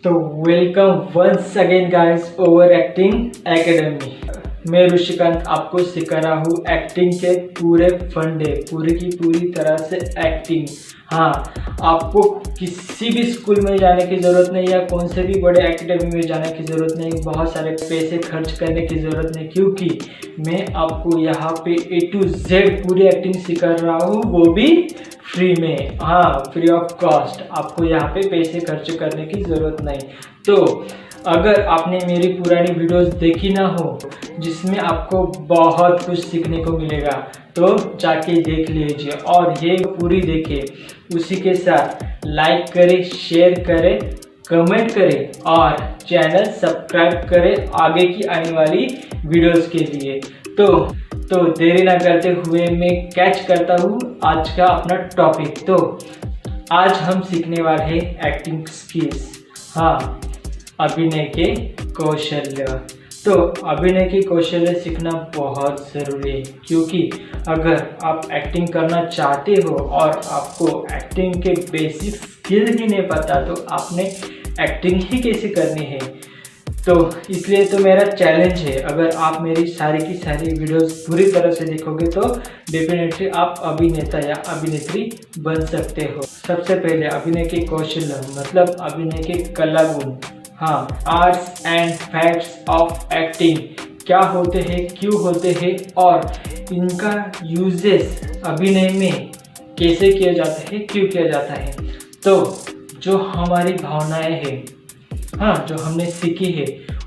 तो welcome once again guys over acting academy. मैं ऋषिकांत आपको सिखा रहा हूँ एक्टिंग के पूरे फंडे, पूरी की पूरी तरह से एक्टिंग। हाँ, आपको किसी भी स्कूल में जाने की ज़रूरत नहीं या कौन से भी बड़े एकेडमी में जाने की ज़रूरत नहीं, बहुत सारे पैसे खर्च करने की ज़रूरत नहीं, क्योंकि मैं आपको यहाँ पे A to Z पूरी एक्टिंग सिखा रहा हूँ, वो भी फ्री में। हाँ, फ्री ऑफ कॉस्ट। आपको यहाँ पे पैसे खर्च करने की ज़रूरत नहीं। तो अगर आपने मेरी पुरानी वीडियोस देखी ना हो जिसमें आपको बहुत कुछ सीखने को मिलेगा, तो जाके देख लीजिए और ये पूरी देखें। उसी के साथ लाइक करें, शेयर करें, कमेंट करें और चैनल सब्सक्राइब करें आगे की आने वाली वीडियोस के लिए। तो देरी ना करते हुए मैं कैच करता हूँ आज का अपना टॉपिक। तो आज हम सीखने वाले हैं एक्टिंग स्किल्स। हाँ, अभिनय के कौशल्य। तो अभिनय के कौशल्य सीखना बहुत ज़रूरी है, क्योंकि अगर आप एक्टिंग करना चाहते हो और आपको एक्टिंग के बेसिक स्किल ही नहीं पता, तो आपने एक्टिंग ही कैसे करनी है। तो इसलिए तो मेरा चैलेंज है, अगर आप मेरी सारी की सारी वीडियोस पूरी तरह से देखोगे तो डेफिनेटली आप अभिनेता या अभिनेत्री बन सकते हो। सबसे पहले अभिनय के कौशल्य मतलब अभिनय के कला गुण। हाँ, arts and facts of acting क्या होते हैं, क्यों होते हैं और इनका यूजेस अभिनय में कैसे किया जाता है, क्यों किया जाता है। तो जो हमारी भावनाएं हैं, हाँ, जो हमने सीखी है,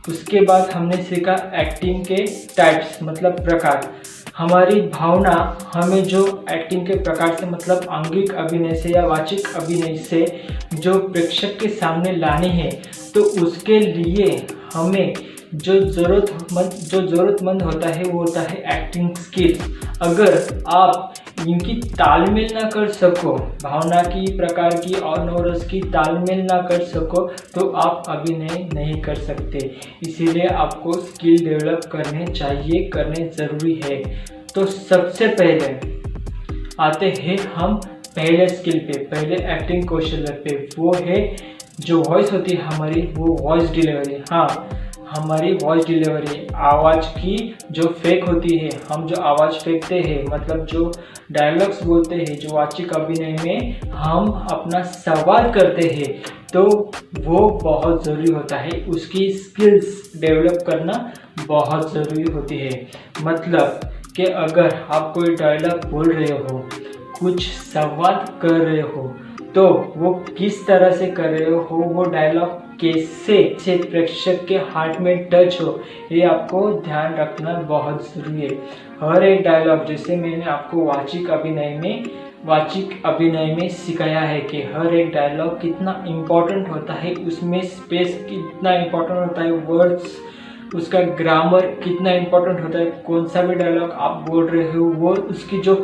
उसके बाद हमने सीखा एक्टिंग के टाइप्स मतलब प्रकार। हमारी भावना हमें जो एक्टिंग के प्रकार से मतलब आंगिक अभिनय से या वाचिक अभिनय से जो प्रेक्षक के सामने लानी है, तो उसके लिए हमें जो ज़रूरतमंद होता है वो होता है एक्टिंग स्किल। अगर आप इनकी तालमेल ना कर सको, भावना की, प्रकार की और नवरस की तालमेल ना कर सको, तो आप अभिनय नहीं कर सकते। इसीलिए आपको स्किल डेवलप करने चाहिए, करने ज़रूरी है। तो सबसे पहले आते हैं हम पहले स्किल पे, पहले एक्टिंग कौशल्य पे। वो है जो वॉइस होती है हमारी, वो वॉइस डिलीवरी। हाँ, हमारी वॉइस डिलीवरी, आवाज़ की जो फेक होती है, हम जो आवाज़ फेंकते हैं मतलब जो डायलॉग्स बोलते हैं, जो वाचिक अभिनय में हम अपना सवाल करते हैं, तो वो बहुत ज़रूरी होता है। उसकी स्किल्स डेवलप करना बहुत ज़रूरी होती है। मतलब कि अगर आप कोई डायलॉग बोल रहे हो, कुछ सवाल कर रहे हो, तो वो किस तरह से कर रहे हो, वो डायलॉग कैसे से प्रेक्षक के हार्ट में टच हो, ये आपको ध्यान रखना बहुत ज़रूरी है। हर एक डायलॉग, जैसे मैंने आपको वाचिक अभिनय में सिखाया है कि हर एक डायलॉग कितना इम्पोर्टेंट होता है, उसमें स्पेस कितना इम्पोर्टेंट होता है, वर्ड्स, उसका ग्रामर कितना इम्पोर्टेंट होता है। कौन सा भी डायलॉग आप बोल रहे हो, वो उसकी जो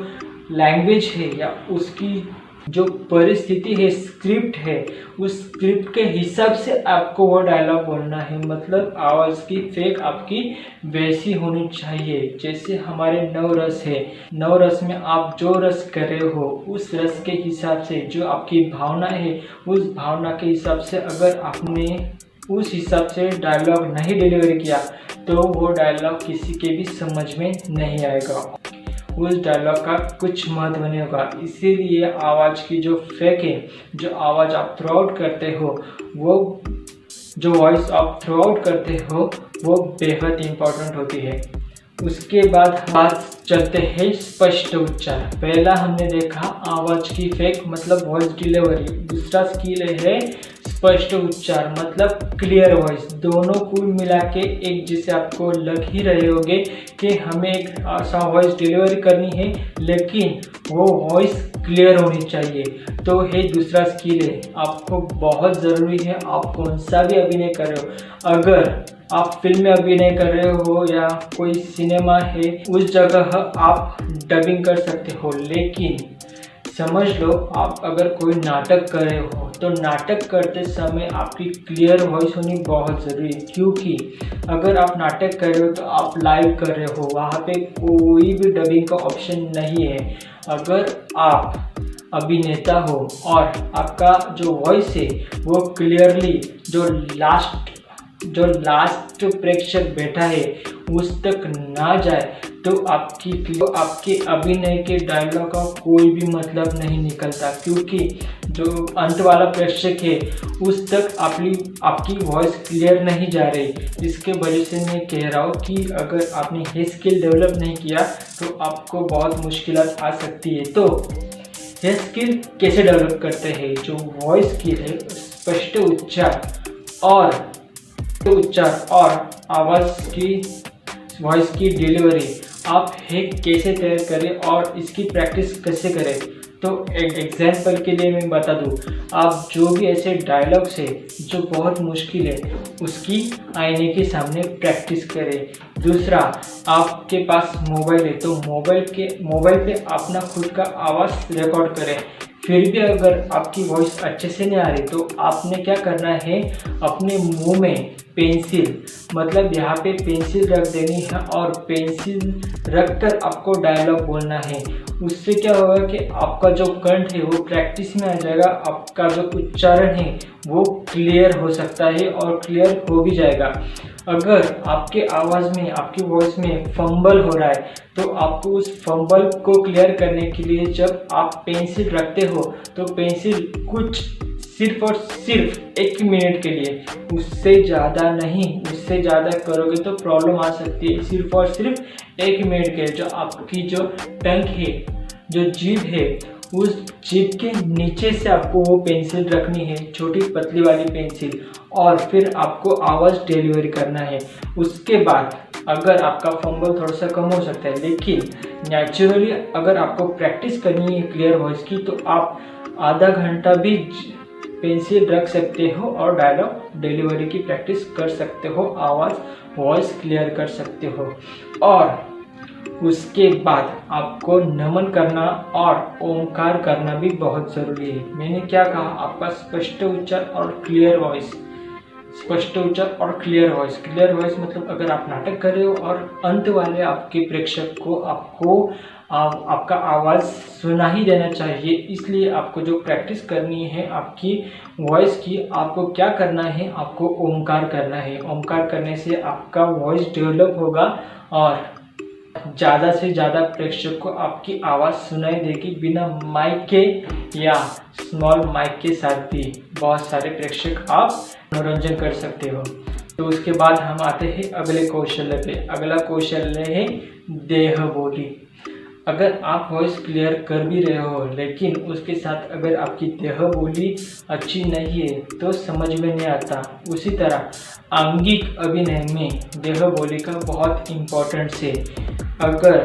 लैंग्वेज है या उसकी जो परिस्थिति है, स्क्रिप्ट है, उस स्क्रिप्ट के हिसाब से आपको वो डायलॉग बोलना है। मतलब आवाज़ की फेक आपकी वैसी होनी चाहिए जैसे हमारे नव रस है, नव रस में आप जो रस कर रहे हो, उस रस के हिसाब से जो आपकी भावना है, उस भावना के हिसाब से अगर आपने उस हिसाब से डायलॉग नहीं डिलीवर किया, तो वो डायलॉग किसी के भी समझ में नहीं आएगा, उस डायलॉग का कुछ महत्व नहीं होगा। इसीलिए आवाज़ की जो फेक है, जो आवाज़ आप थ्रू आउट करते हो, वो जो वॉइस आप थ्रू आउट करते हो, वो बेहद इम्पोर्टेंट होती है। उसके बाद बात चलते हैं स्पष्ट उच्चार। पहला हमने देखा आवाज़ की फेक मतलब वॉइस डिलीवरी, दूसरा स्किल है स्पष्ट उच्चार मतलब क्लियर वॉइस। दोनों कुल मिला के एक जैसे आपको लग ही रहे होंगे कि हमें एक ऐसा वॉइस डिलीवरी करनी है, लेकिन वो वॉइस क्लियर होनी चाहिए। तो ये दूसरा स्किल है, आपको बहुत ज़रूरी है। आप कौन सा भी अभिनय कर रहे हो, अगर आप फिल्म में अभिनय कर रहे हो या कोई सिनेमा है, उस जगह आप डबिंग कर सकते हो, लेकिन समझ लो आप अगर कोई नाटक कर रहे हो, तो नाटक करते समय आपकी क्लियर वॉइस होनी बहुत ज़रूरी है। क्योंकि अगर आप नाटक कर रहे हो तो आप लाइव कर रहे हो, वहाँ पे कोई भी डबिंग का ऑप्शन नहीं है। अगर आप अभिनेता हो और आपका जो वॉइस है वो क्लियरली जो लास्ट प्रेक्षक बैठा है उस तक ना जाए तो आपके अभिनय के डायलॉग का कोई भी मतलब नहीं निकलता, क्योंकि जो अंत वाला प्रेक्षक है उस तक आपकी वॉइस क्लियर नहीं जा रही। इसके वजह से मैं कह रहा हूँ कि अगर आपने ये स्किल डेवलप नहीं किया तो आपको बहुत मुश्किलात आ सकती है। तो ये स्किल कैसे डेवलप करते हैं? जो वॉइस स्किल है, स्पष्ट उच्चार और वॉइस की डिलीवरी आप कैसे तैयार करें और इसकी प्रैक्टिस कैसे करें। तो एक एग्जाम्पल के लिए मैं बता दूं, आप जो भी ऐसे डायलॉग्स है जो बहुत मुश्किल है उसकी आईने के सामने प्रैक्टिस करें। दूसरा, आपके पास मोबाइल है तो मोबाइल पे अपना खुद का आवाज़ रिकॉर्ड करें। फिर भी अगर आपकी वॉइस अच्छे से नहीं आ रही तो आपने क्या करना है, अपने मुंह में पेंसिल, मतलब यहाँ पे पेंसिल रख देनी है और पेंसिल रख कर आपको डायलॉग बोलना है। उससे क्या होगा कि आपका जो कंठ है वो प्रैक्टिस में आ जाएगा, आपका जो उच्चारण है वो क्लियर हो सकता है और क्लियर हो भी जाएगा। अगर आपके आवाज़ में, आपकी वॉइस में फंबल हो रहा है तो आपको उस फंबल को क्लियर करने के लिए जब आप पेंसिल रखते हो तो पेंसिल कुछ सिर्फ और सिर्फ 1 मिनट के लिए, उससे ज़्यादा नहीं, उससे ज़्यादा करोगे तो प्रॉब्लम आ सकती है। सिर्फ और सिर्फ 1 मिनट के जो आपकी जो टंग है, जो जीभ है, उस जीभ के नीचे से आपको वो पेंसिल रखनी है, छोटी पतली वाली पेंसिल, और फिर आपको आवाज़ डिलीवरी करना है। उसके बाद अगर आपका फंबल थोड़ा सा कम हो सकता है, लेकिन नेचुरली अगर आपको प्रैक्टिस करनी है क्लियर वॉइस की तो आप आधा घंटा भी पेंसिल रख सकते हो और डायलॉग डिलीवरी की प्रैक्टिस कर सकते हो, वॉइस क्लियर कर सकते हो। और उसके बाद आपको नमन करना और ओमकार करना भी बहुत ज़रूरी है। मैंने क्या कहा, आपका स्पष्ट उच्चार और क्लियर वॉइस। क्लियर वॉइस मतलब अगर आप नाटक कर रहे हो और अंत वाले आपके प्रेक्षक को आपका आवाज़ सुना ही देना चाहिए, इसलिए आपको जो प्रैक्टिस करनी है आपकी वॉइस की, आपको क्या करना है, आपको ओमकार करना है। ओमकार करने से आपका वॉइस डेवलप होगा और ज़्यादा से ज़्यादा प्रेक्षक को आपकी आवाज़ सुनाई देगी, बिना माइक के या स्मॉल माइक के साथ भी बहुत सारे प्रेक्षक आप मनोरंजन कर सकते हो। तो उसके बाद हम आते हैं अगले कौशल्य पे। अगला कौशल्य है देह बोली। अगर आप वॉइस क्लियर कर भी रहे हो लेकिन उसके साथ अगर आपकी देह बोली अच्छी नहीं है तो समझ में नहीं आता। उसी तरह आंगिक अभिनय में देह बोली का बहुत इम्पोर्टेंस है। अगर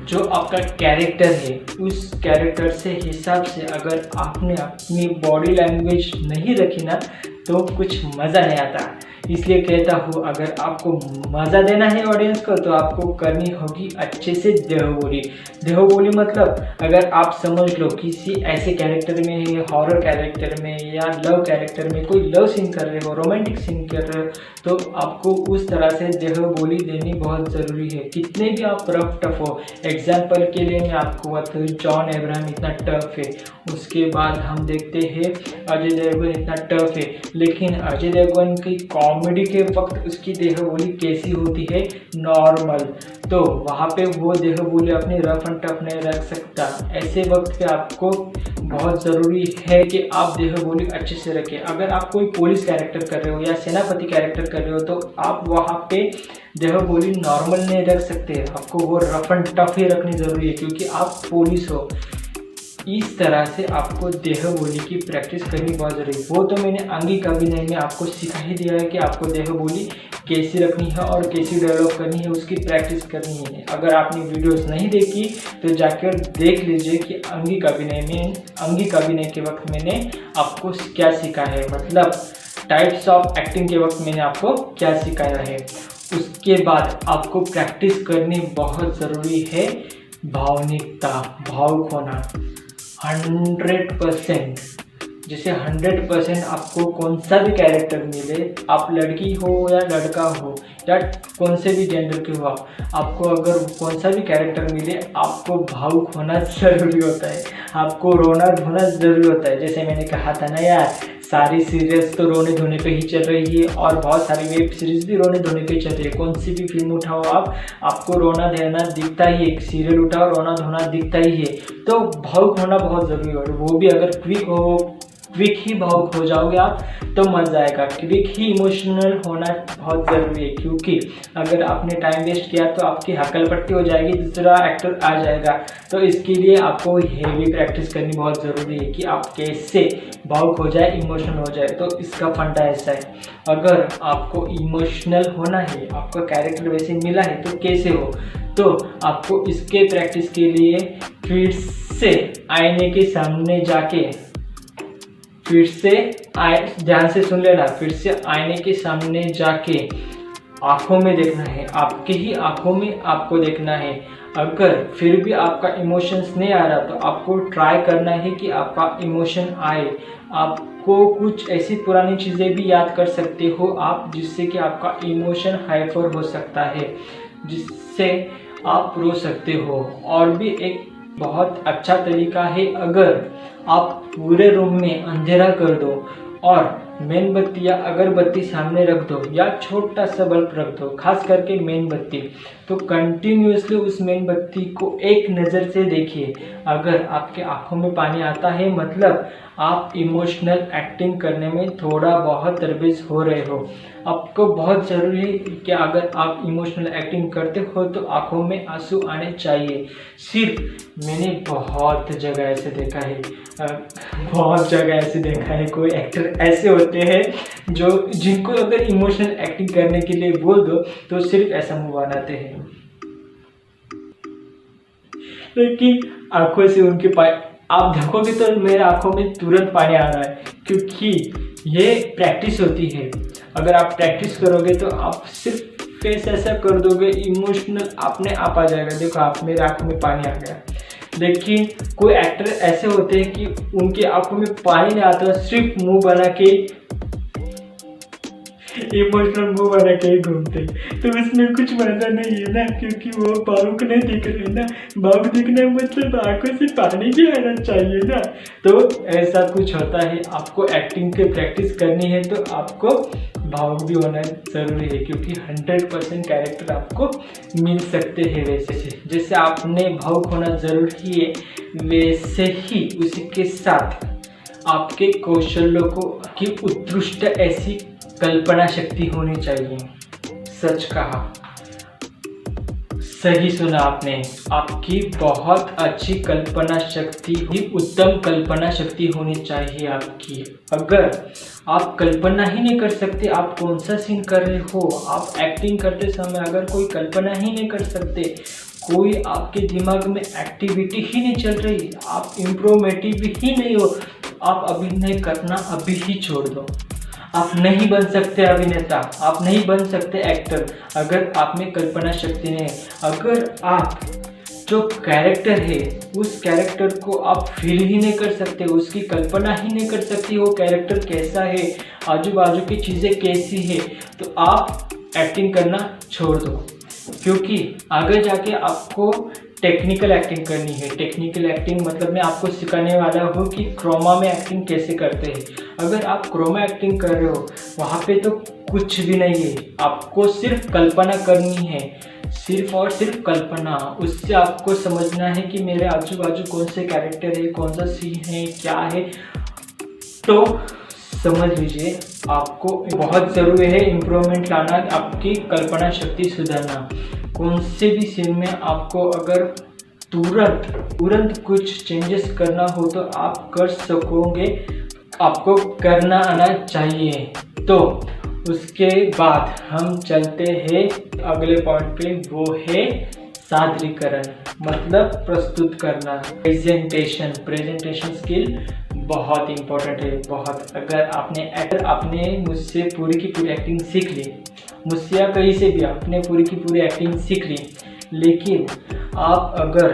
जो आपका कैरेक्टर है उस कैरेक्टर से हिसाब से अगर आपने अपनी बॉडी लैंग्वेज नहीं रखी ना तो कुछ मज़ा नहीं आता। इसलिए कहता हूँ, अगर आपको मज़ा देना है ऑडियंस को तो आपको करनी होगी अच्छे से देह बोली। देह बोली मतलब अगर आप समझ लो किसी ऐसे कैरेक्टर में, हॉरर कैरेक्टर में या लव कैरेक्टर में, कोई लव सीन कर रहे हो, रोमांटिक सीन कर रहे हो, तो आपको उस तरह से देह बोली देनी बहुत ज़रूरी है। कितने भी आप रफ टफ हो, एग्जाम्पल के लिए मैं आपको बताऊँ, जॉन अब्राहम इतना टफ है, उसके बाद हम देखते हैं अजय देवगन इतना टफ है, लेकिन अजय देवगन की कॉमेडी के वक्त उसकी देह बोली कैसी होती है, नॉर्मल। तो वहाँ पे वो देह बोली अपनी रफ एंड टफ नहीं रख सकता। ऐसे वक्त पे आपको बहुत ज़रूरी है कि आप देह बोली अच्छे से रखें। अगर आप कोई पुलिस कैरेक्टर कर रहे हो या सेनापति कैरेक्टर कर रहे हो तो आप वहाँ पे देह बोली नॉर्मल नहीं रख सकते, आपको वो रफ एंड टफ ही रखनी ज़रूरी है क्योंकि आप पुलिस हो। इस तरह से आपको देह बोली की प्रैक्टिस करनी बहुत ज़रूरी है। वो तो मैंने आंगिक अभिनय में आपको सिखा ही दिया है कि आपको देह बोली कैसी रखनी है और कैसी डेवलप करनी है, उसकी प्रैक्टिस करनी है। अगर आपने वीडियोस नहीं देखी तो जाकर देख लीजिए कि आंगिक अभिनय के वक्त मैंने आपको क्या सिखाया है, मतलब टाइप्स ऑफ एक्टिंग के वक्त मैंने आपको क्या सिखाया है। उसके बाद आपको प्रैक्टिस करनी बहुत ज़रूरी है भावनिकता, भावुक होना। 100% जिसे 100% आपको कौन सा भी कैरेक्टर मिले, आप लड़की हो या लड़का हो या कौन से भी जेंडर के हो, आपको अगर कौन सा भी कैरेक्टर मिले आपको भावुक होना ज़रूरी होता है, आपको रोना धोना ज़रूरी होता है। जैसे मैंने कहा था ना यार, सारी सीरियल्स तो रोने धोने पे ही चल रही है और बहुत सारी वेब सीरीज भी रोने धोने पे चल रही है। कौन सी भी फिल्म उठाओ आप, आपको रोना धोना दिखता ही है, सीरियल उठाओ रोना धोना दिखता ही है। तो भावुक होना बहुत ज़रूरी है, वो भी अगर क्विक ही भावुक हो जाओगे आप तो मज़ा आएगा। क्विक ही इमोशनल होना बहुत ज़रूरी है, क्योंकि अगर आपने टाइम वेस्ट किया तो आपकी हकल पट्टी हो जाएगी, दूसरा एक्टर आ जाएगा। तो इसके लिए आपको हेवी प्रैक्टिस करनी बहुत ज़रूरी है कि आप कैसे भावुक हो जाए, इमोशनल हो जाए। तो इसका फंडा ऐसा है, अगर आपको इमोशनल होना है, आपका कैरेक्टर वैसे मिला है तो कैसे हो, तो आपको इसके प्रैक्टिस के लिए फिर से आईने के सामने जाके ध्यान से सुन लेना, फिर से आईने के सामने जाके आंखों में देखना है, आपके ही आंखों में आपको देखना है। अगर फिर भी आपका इमोशंस नहीं आ रहा तो आपको ट्राई करना है कि आपका इमोशन आए। आपको कुछ ऐसी पुरानी चीज़ें भी याद कर सकते हो आप, जिससे कि आपका इमोशन हाइपर हो सकता है, जिससे आप रो सकते हो। और भी एक बहुत अच्छा तरीका है, अगर आप पूरे रूम में अंधेरा कर दो और मेणबत्ती या अगरबत्ती सामने रख दो या छोटा सा बल्ब रख दो, खास करके मेणबत्ती, तो कंटिन्यूसली उस मेणबत्ती को एक नज़र से देखिए। अगर आपके आंखों में पानी आता है मतलब आप इमोशनल एक्टिंग करने में थोड़ा बहुत तरबेज हो रहे हो। आपको बहुत ज़रूरी है कि अगर आप इमोशनल एक्टिंग करते हो तो आंखों में आंसू आने चाहिए। सिर्फ मैंने बहुत जगह ऐसे देखा है, बहुत जगह ऐसे देखा है, कोई एक्टर ऐसे होते हैं जो जिनको अगर इमोशनल एक्टिंग करने के लिए बोल दो तो सिर्फ ऐसा मुंह बनाते हैं, लेकिन आंखों से उनके आप देखोगे तो मेरे आंखों में तुरंत पानी आ रहा है, क्योंकि ये प्रैक्टिस होती है। अगर आप प्रैक्टिस करोगे तो आप सिर्फ फेस ऐसा कर दोगे, इमोशनल अपने आप आ जाएगा। देखो आप, मेरे आंखों में पानी आ गया। लेकिन कोई एक्टर ऐसे होते हैं कि उनके आंखों में पानी नहीं आता, सिर्फ मुंह बना के इमोशनल मुंह बना के ही घूमते, तो उसमें कुछ मजा नहीं है ना, क्योंकि वो भावुक नहीं दिख रहे ना। भावुक दिखना मतलब आंखों से पानी भी आना चाहिए ना। तो ऐसा कुछ होता है, आपको एक्टिंग की प्रैक्टिस करनी है तो आपको भावुक भी होना ज़रूरी है, क्योंकि 100% कैरेक्टर आपको मिल सकते हैं। वैसे जैसे आपने भावुक होना ज़रूरी है, वैसे ही उसी के साथ आपके कौशलों को की उत्कृष्ट ऐसी कल्पना शक्ति होनी चाहिए। सच कहा, सही सुना आपने, आपकी बहुत अच्छी कल्पना शक्ति ही उत्तम कल्पना शक्ति होनी चाहिए आपकी। अगर आप कल्पना ही नहीं कर सकते आप कौन सा सीन कर रहे हो, आप एक्टिंग करते समय अगर कोई कल्पना ही नहीं कर सकते, कोई आपके दिमाग में एक्टिविटी ही नहीं चल रही, आप इम्प्रोवेटिव ही नहीं हो, आप अभिनय करना अभी ही छोड़ दो। आप नहीं बन सकते अभिनेता, आप नहीं बन सकते एक्टर अगर आप में कल्पना शक्ति नहीं है। अगर आप जो कैरेक्टर है उस कैरेक्टर को आप फील ही नहीं कर सकते, उसकी कल्पना ही नहीं कर सकती वो कैरेक्टर कैसा है, आजू बाजू की चीज़ें कैसी है, तो आप एक्टिंग करना छोड़ दो। क्योंकि आगे जाके आपको टेक्निकल एक्टिंग करनी है। टेक्निकल एक्टिंग मतलब मैं आपको सिखाने वाला हूँ कि क्रोमा में एक्टिंग कैसे करते हैं। अगर आप क्रोमा एक्टिंग कर रहे हो वहाँ पे तो कुछ भी नहीं है, आपको सिर्फ कल्पना करनी है, सिर्फ और सिर्फ कल्पना। उससे आपको समझना है कि मेरे आजू बाजू कौन से कैरेक्टर है, कौन सा सीन है, क्या है। तो समझ लीजिए आपको बहुत ज़रूरी है इम्प्रूवमेंट लाना, आपकी कल्पना शक्ति सुधारना। कौन से भी सीन में आपको अगर तुरंत कुछ चेंजेस करना हो तो आप कर सकोगे, आपको करना आना चाहिए। तो उसके बाद हम चलते हैं अगले पॉइंट पे, वो है सादरीकरण, मतलब प्रस्तुत करना, प्रेजेंटेशन स्किल बहुत इम्पोर्टेंट है, बहुत। अगर आपने मुझसे पूरी की पूरी एक्टिंग सीख ली, मुझसे या कहीं से भी आपने पूरी की पूरी एक्टिंग सीख ली, लेकिन आप अगर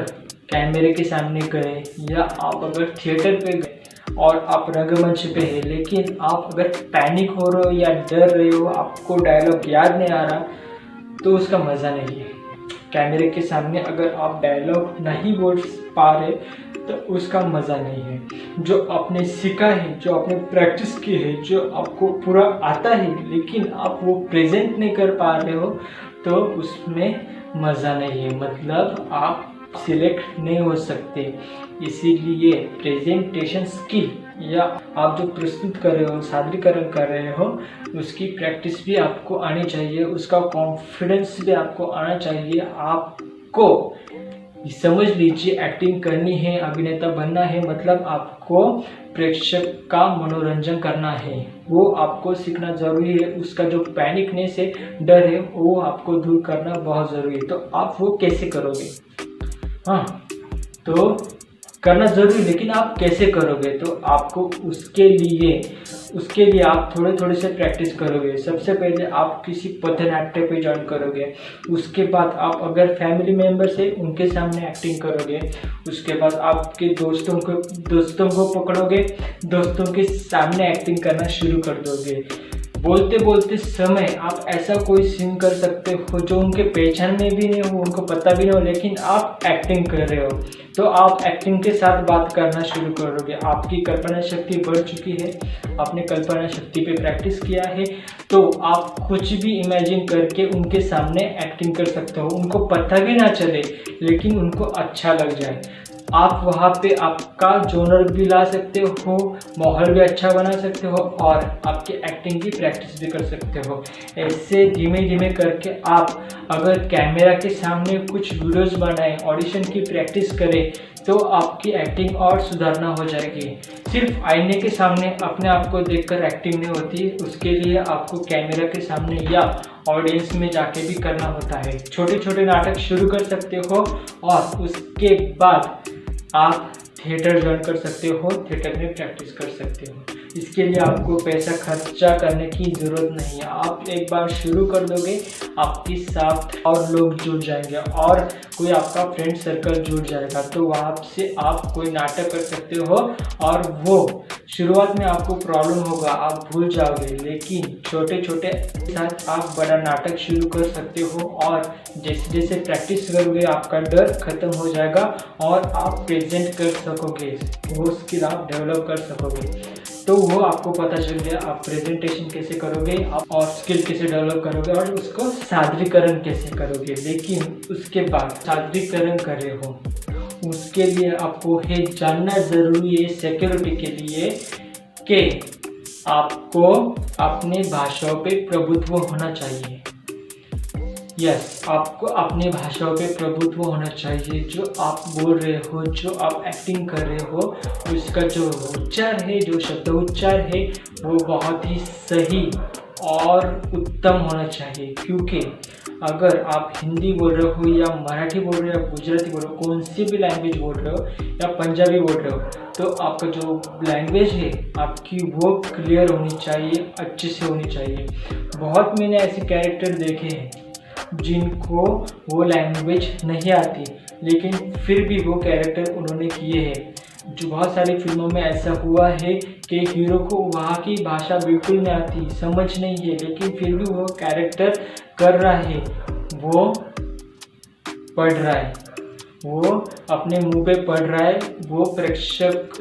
कैमरे के सामने गए या आप अगर थिएटर पे गए, और आप रंगमंच पे है, लेकिन आप अगर पैनिक हो रहे हो या डर रहे हो, आपको डायलॉग याद नहीं आ रहा, तो उसका मज़ा नहीं है। कैमरे के सामने अगर आप डायलॉग नहीं बोल पा रहे तो उसका मज़ा नहीं है। जो आपने सीखा है, जो आपने प्रैक्टिस की है, जो आपको पूरा आता है, लेकिन आप वो प्रेजेंट नहीं कर पा रहे हो, तो उसमें मज़ा नहीं है, मतलब आप सिलेक्ट नहीं हो सकते। इसीलिए प्रेजेंटेशन स्किल या आप जो प्रस्तुत कर रहे हो, सादरीकरण कर रहे हो, उसकी प्रैक्टिस भी आपको आनी चाहिए, उसका कॉन्फिडेंस भी आपको आना चाहिए। आपको समझ लीजिए, एक्टिंग करनी है, अभिनेता बनना है, मतलब आपको प्रेक्षक का मनोरंजन करना है, वो आपको सीखना जरूरी है। उसका जो पैनिकनेस है, डर है, वो आपको दूर करना बहुत ज़रूरी है। तो आप वो कैसे करोगे? हाँ, तो करना जरूरी, लेकिन आप कैसे करोगे? तो आपको उसके लिए आप थोड़े थोड़े से प्रैक्टिस करोगे। सबसे पहले आप किसी पथनाट्य पे ज्वाइन करोगे, उसके बाद आप अगर फैमिली मेम्बर्स है उनके सामने एक्टिंग करोगे, उसके बाद आपके दोस्तों को पकड़ोगे, दोस्तों के सामने एक्टिंग करना शुरू कर दोगे। बोलते बोलते समय आप ऐसा कोई सीन कर सकते हो जो उनके पहचान में भी नहीं हो, उनको पता भी नहीं हो, लेकिन आप एक्टिंग कर रहे हो। तो आप एक्टिंग के साथ बात करना शुरू करोगे। आपकी कल्पना शक्ति बढ़ चुकी है, आपने कल्पना शक्ति पे प्रैक्टिस किया है, तो आप कुछ भी इमेजिन करके उनके सामने एक्टिंग कर सकते हो। उनको पता भी ना चले, लेकिन उनको अच्छा लग जाए। आप वहाँ पे आपका जोनर भी ला सकते हो, माहौल भी अच्छा बना सकते हो, और आपकी एक्टिंग की प्रैक्टिस भी कर सकते हो। ऐसे धीमे धीमे करके आप अगर कैमरा के सामने कुछ वीडियोस बनाएं, ऑडिशन की प्रैक्टिस करें, तो आपकी एक्टिंग और सुधारना हो जाएगी। सिर्फ आईने के सामने अपने आप को देखकर एक्टिंग नहीं होती, उसके लिए आपको कैमरा के सामने या ऑडियंस में जाके भी करना होता है। छोटे छोटे नाटक शुरू कर सकते हो, और उसके बाद आप थिएटर ज्वाइन कर सकते हो, थिएटर में प्रैक्टिस कर सकते हो। इसके लिए आपको पैसा खर्चा करने की ज़रूरत नहीं है। आप एक बार शुरू कर दोगे, आपके साथ और लोग जुड़ जाएंगे, और कोई आपका फ्रेंड सर्कल जुड़ जाएगा, तो वहाँ से आप कोई नाटक कर सकते हो। और वो शुरुआत में आपको प्रॉब्लम होगा, आप भूल जाओगे, लेकिन छोटे छोटे साथ आप बड़ा नाटक शुरू कर सकते हो, और जैसे जैसे प्रैक्टिस करोगे आपका डर खत्म हो जाएगा, और आप प्रेजेंट कर सकोगे, वो स्किल आप डेवलप कर सकोगे। तो वो आपको पता चल गया आप प्रेजेंटेशन कैसे करोगे, आप और स्किल कैसे डेवलप करोगे, और उसको सादरीकरण कैसे करोगे। लेकिन उसके बाद सादरीकरण कर रहे हो, उसके लिए आपको ये जानना ज़रूरी है सिक्योरिटी के लिए कि आपको अपने भाषाओं पे प्रभुत्व होना चाहिए। यस, आपको अपनी भाषाओं पे प्रभुत्व होना चाहिए। जो आप बोल रहे हो, जो आप एक्टिंग कर रहे हो, उसका जो उच्चार है, जो शब्द उच्चार है, वो बहुत ही सही और उत्तम होना चाहिए। क्योंकि अगर आप हिंदी बोल रहे हो, या मराठी बोल रहे हो, या गुजराती बोल रहे हो, कौन सी भी लैंग्वेज बोल रहे हो, या पंजाबी बोल रहे हो, तो आपका जो लैंग्वेज है आपकी वो क्लियर होनी चाहिए, अच्छे से होनी चाहिए। बहुत मैंने ऐसे कैरेक्टर देखे हैं जिनको वो लैंग्वेज नहीं आती, लेकिन फिर भी वो कैरेक्टर उन्होंने किए हैं। जो बहुत सारी फिल्मों में ऐसा हुआ है कि हीरो को वहाँ की भाषा बिल्कुल नहीं आती, समझ नहीं है, लेकिन फिर भी वो कैरेक्टर कर रहा है, वो पढ़ रहा है, वो अपने मुंह पे पढ़ रहा है। वो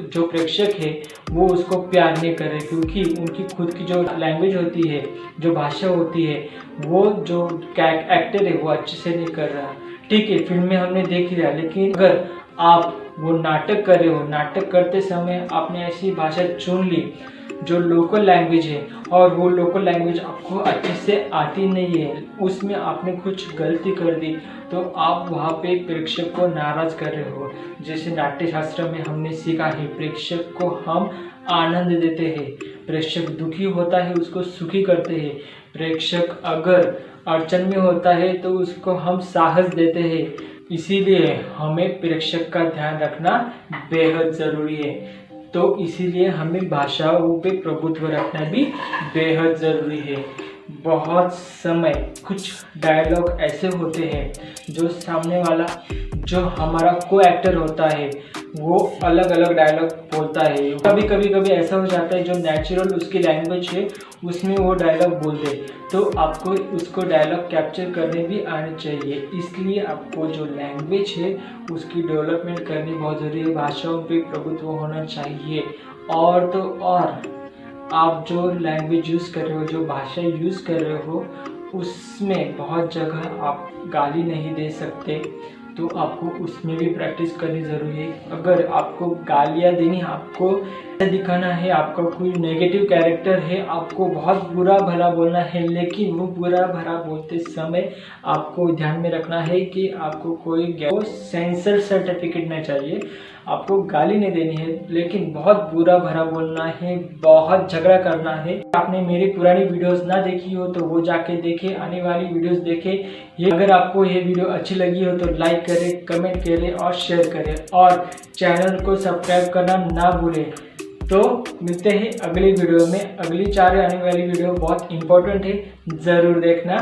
जो प्रेक्षक है वो उसको प्यार नहीं कर रहे, क्योंकि उनकी खुद की जो लैंग्वेज होती है, जो भाषा होती है, वो जो एक्टर है वो अच्छे से नहीं कर रहा। ठीक है, फिल्म में हमने देख लिया, लेकिन अगर आप वो नाटक कर रहे हो, नाटक करते समय आपने ऐसी भाषा चुन ली जो लोकल लैंग्वेज है, और वो लोकल लैंग्वेज आपको अच्छे से आती नहीं है, उसमें आपने कुछ गलती कर दी, तो आप वहाँ पे प्रेक्षक को नाराज कर रहे हो। जैसे नाट्य शास्त्र में हमने सीखा है, प्रेक्षक को हम आनंद देते हैं, प्रेक्षक दुखी होता है उसको सुखी करते हैं, प्रेक्षक अगर अड़चन में होता है तो उसको हम साहस देते हैं। इसीलिए हमें प्रेक्षक का ध्यान रखना बेहद ज़रूरी है। तो इसीलिए हमें भाषाओं पे प्रभुत्व रखना भी बेहद ज़रूरी है। बहुत समय कुछ डायलॉग ऐसे होते हैं जो सामने वाला जो हमारा को एक्टर होता है वो अलग अलग डायलॉग बोलता है। कभी ऐसा हो जाता है जो नेचुरल उसकी लैंग्वेज है उसमें वो डायलॉग बोलते हैं, तो आपको उसको डायलॉग कैप्चर करने भी आने चाहिए। इसलिए आपको जो लैंग्वेज है उसकी डेवलपमेंट करनी बहुत ज़रूरी है। भाषाओं पे प्रभुत्व होना चाहिए। और तो और आप जो लैंग्वेज यूज़ कर रहे हो, जो भाषा यूज़ कर रहे हो, उसमें बहुत जगह आप गाली नहीं दे सकते, तो आपको उसमें भी प्रैक्टिस करनी ज़रूरी है। अगर आपको गालियाँ देनी, आपको दिखाना है, आपका कोई नेगेटिव कैरेक्टर है, आपको बहुत बुरा भला बोलना है, लेकिन वो बुरा भला बोलते समय आपको ध्यान में रखना है कि आपको कोई सेंसर सर्टिफिकेट नहीं चाहिए। आपको गाली नहीं देनी है, लेकिन बहुत बुरा भला बोलना है, बहुत झगड़ा करना है। आपने मेरी पुरानी वीडियोस ना देखी हो तो वो जाके देखें, आने वाली वीडियोस देखें। ये अगर आपको ये वीडियो अच्छी लगी हो तो लाइक करें, कमेंट करें और शेयर करें, और चैनल को सब्सक्राइब करना ना भूलें। तो मिलते हैं अगली वीडियो में। अगली 4 आने वाली वीडियो बहुत इंपॉर्टेंट है, ज़रूर देखना।